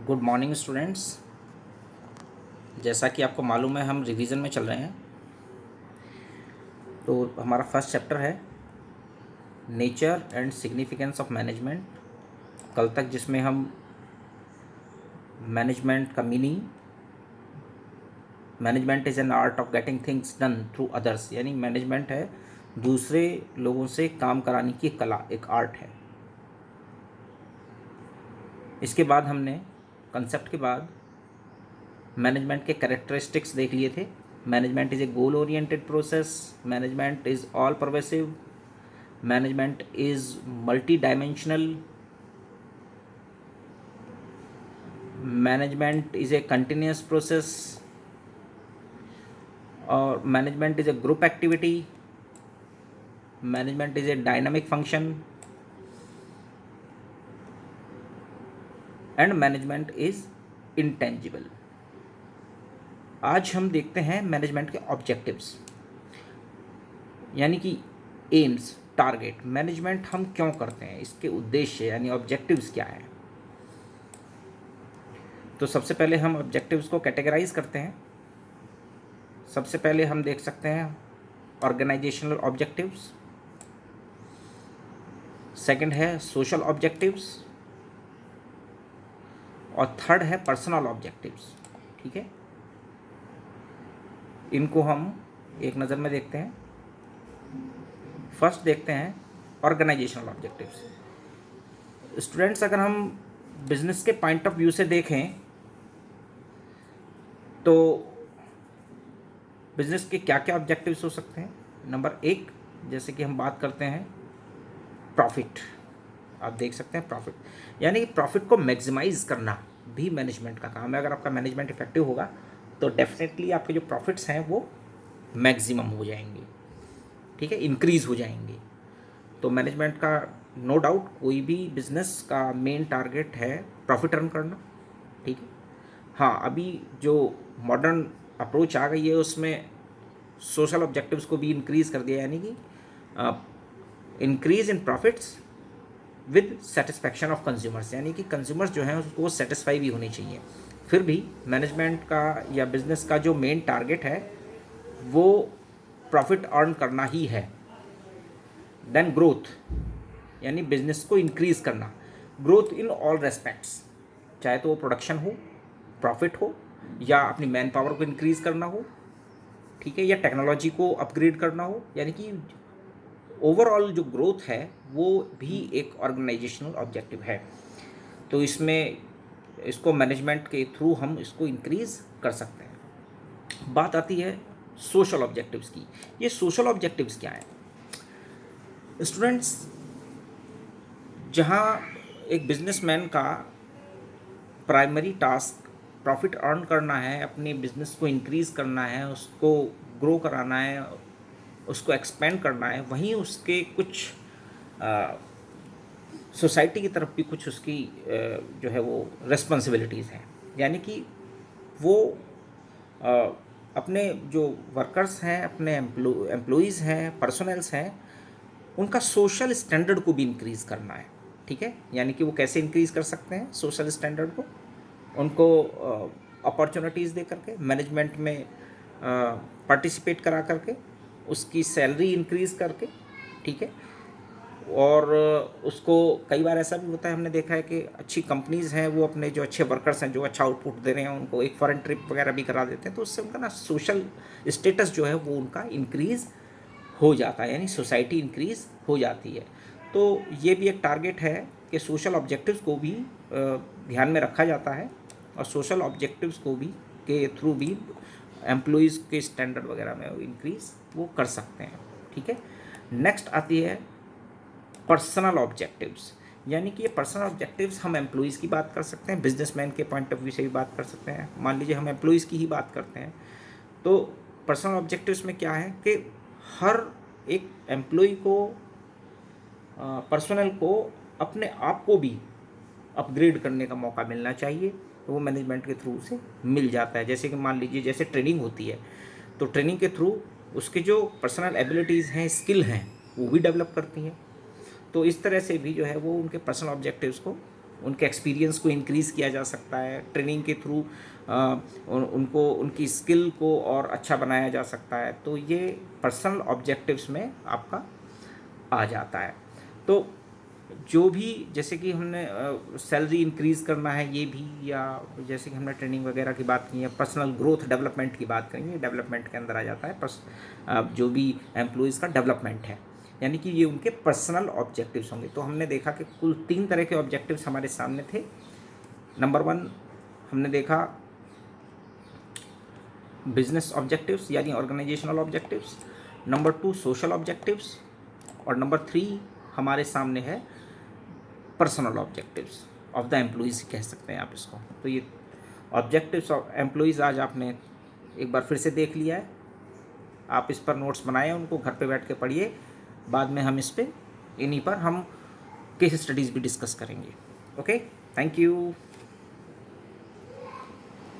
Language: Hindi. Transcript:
Good morning students. जैसा कि आपको मालूम है हम रिवीजन में चल रहे हैं। तो हमारा फर्स्ट चैप्टर है nature and significance of management. कल तक जिसमें हम मैनेजमेंट का meaning, management is an art of getting things done through others, यानी मैनेजमेंट है दूसरे लोगों से काम कराने की कला, एक आर्ट है। इसके बाद हमने कंसेप्ट के बाद मैनेजमेंट के कैरेक्टरिस्टिक्स देख लिए थे। Management is a goal oriented process, management is all pervasive, management is multi dimensional, management is a continuous process, और management is a group activity, management is a dynamic function, and management is intangible. आज हम देखते हैं मैनेजमेंट के ऑब्जेक्टिव्स, यानी कि एम्स, टारगेट। मैनेजमेंट हम क्यों करते हैं, इसके उद्देश्य यानी ऑब्जेक्टिव्स क्या है। तो सबसे पहले हम ऑब्जेक्टिव्स को कैटेगराइज करते हैं। सबसे पहले हम देख सकते हैं ऑर्गेनाइजेशनल ऑब्जेक्टिव्स, सेकंड है सोशल ऑब्जेक्टिव्स, और थर्ड है पर्सनल ऑब्जेक्टिव्स। ठीक है, इनको हम एक नज़र में देखते हैं। फर्स्ट देखते हैं ऑर्गेनाइजेशनल ऑब्जेक्टिव्स। स्टूडेंट्स, अगर हम बिजनेस के पॉइंट ऑफ व्यू से देखें तो बिजनेस के क्या क्या ऑब्जेक्टिव्स हो सकते हैं। नंबर एक, जैसे कि हम बात करते हैं प्रॉफिट। आप देख सकते हैं प्रॉफिट, यानी कि प्रॉफिट को मैक्सिमाइज करना भी मैनेजमेंट का काम है। अगर आपका मैनेजमेंट इफेक्टिव होगा तो डेफिनेटली आपके जो प्रॉफिट्स हैं वो मैक्सिमम हो जाएंगे, ठीक है, इंक्रीज हो जाएंगे। तो मैनेजमेंट का नो डाउट कोई भी बिजनेस का मेन टारगेट है प्रॉफिट अर्न करना, ठीक है। हाँ, अभी जो मॉडर्न अप्रोच आ गई है उसमें सोशल ऑब्जेक्टिव्स को भी इंक्रीज कर दिया, यानी कि increase in profits with satisfaction of consumers, यानी कि कंज्यूमर्स जो हैं वो सेटिस्फाई भी होने चाहिए। फिर भी मैनेजमेंट का या बिजनेस का जो मेन टारगेट है वो प्रॉफिट अर्न करना ही है। देन ग्रोथ, यानी बिजनेस को इंक्रीज करना, ग्रोथ इन ऑल रेस्पेक्ट्स, चाहे तो वो प्रोडक्शन हो, प्रॉफिट हो, या अपनी मैन पावर को इंक्रीज करना हो, ठीक है, या टेक्नोलॉजी को अपग्रेड करना हो, यानी कि ओवरऑल जो ग्रोथ है वो भी एक ऑर्गेनाइजेशनल ऑब्जेक्टिव है। तो इसमें इसको मैनेजमेंट के थ्रू हम इसको इंक्रीज कर सकते हैं। बात आती है सोशल ऑब्जेक्टिव्स की। ये सोशल ऑब्जेक्टिव्स क्या हैं स्टूडेंट्स? जहाँ एक बिजनेसमैन का प्राइमरी टास्क प्रॉफिट अर्न करना है, अपने बिजनेस को इंक्रीज करना है, उसको ग्रो कराना है, उसको एक्सपेंड करना है, वहीं उसके कुछ सोसाइटी की तरफ भी कुछ उसकी जो है वो रिस्पॉन्सिबिलिटीज़ हैं। यानी कि वो अपने जो वर्कर्स हैं, अपने एम्प्लॉइज़ हैं, पर्सनल्स हैं, उनका सोशल स्टैंडर्ड को भी इंक्रीज़ करना है, ठीक है। यानी कि वो कैसे इंक्रीज़ कर सकते हैं सोशल स्टैंडर्ड को? उनको अपॉर्चुनिटीज़ दे करके, मैनेजमेंट में पार्टिसिपेट करा करके, उसकी सैलरी इंक्रीज़ करके, ठीक है। और उसको कई बार ऐसा भी होता है, हमने देखा है कि अच्छी कंपनीज़ हैं वो अपने जो अच्छे वर्कर्स हैं, जो अच्छा आउटपुट दे रहे हैं, उनको एक फॉरेन ट्रिप वगैरह भी करा देते हैं। तो उससे उनका ना सोशल स्टेटस जो है वो उनका इंक्रीज़ हो जाता है, यानी सोसाइटी इंक्रीज़ हो जाती है। तो ये भी एक टारगेट है कि सोशल ऑब्जेक्टिव्स को भी ध्यान में रखा जाता है, और सोशल ऑब्जेक्टिव्स को भी के थ्रू भी एम्प्लॉइज़ के स्टैंडर्ड वगैरह में इंक्रीज़ वो कर सकते हैं, ठीक है। नेक्स्ट आती है पर्सनल ऑब्जेक्टिव्स, यानी कि ये पर्सनल ऑब्जेक्टिव्स हम एम्प्लॉइज़ की बात कर सकते हैं, बिजनेसमैन के पॉइंट ऑफ व्यू से भी बात कर सकते हैं। मान लीजिए हम एम्प्लॉइज़ की ही बात करते हैं, तो पर्सनल ऑब्जेक्टिव्स में क्या है कि हर एक एम्प्लॉय को, पर्सनल को अपने आप को भी अपग्रेड करने का मौका मिलना चाहिए। तो वो मैनेजमेंट के थ्रू से मिल जाता है। जैसे कि मान लीजिए जैसे ट्रेनिंग होती है, तो ट्रेनिंग के थ्रू उसके जो पर्सनल एबिलिटीज़ हैं, स्किल हैं, वो भी डेवलप करती हैं। तो इस तरह से भी जो है वो उनके पर्सनल ऑब्जेक्टिव्स को उनके एक्सपीरियंस को इंक्रीज़ किया जा सकता है, ट्रेनिंग के थ्रू उनको उनकी स्किल को और अच्छा बनाया जा सकता है। तो ये पर्सनल ऑब्जेक्टिव्स में आपका आ जाता है। तो जो भी जैसे कि हमने सैलरी इंक्रीज़ करना है ये भी, या जैसे कि हमने ट्रेनिंग वगैरह की बात की है, पर्सनल ग्रोथ डेवलपमेंट की बात करेंगे, डेवलपमेंट के अंदर आ जाता है जो भी एम्प्लॉइज़ का डेवलपमेंट है, यानी कि ये उनके पर्सनल ऑब्जेक्टिव्स होंगे। तो हमने देखा कि कुल 3 तरह के ऑब्जेक्टिव्स हमारे सामने थे। नंबर 1 हमने देखा बिजनेस ऑब्जेक्टिव्स यानी organisational objectives, number 2 social objectives, और नंबर 3 हमारे सामने है personal objectives of the employees कह सकते हैं आप इसको। तो ये ऑब्जेक्टिव्स ऑफ एम्प्लॉइज़ आज आपने एक बार फिर से देख लिया है। आप इस पर नोट्स बनाएं, उनको घर पे बैठ के पढ़िए। बाद में हम इस पे इन्हीं पर हम केस स्टडीज़ भी डिस्कस करेंगे। Okay, thank you.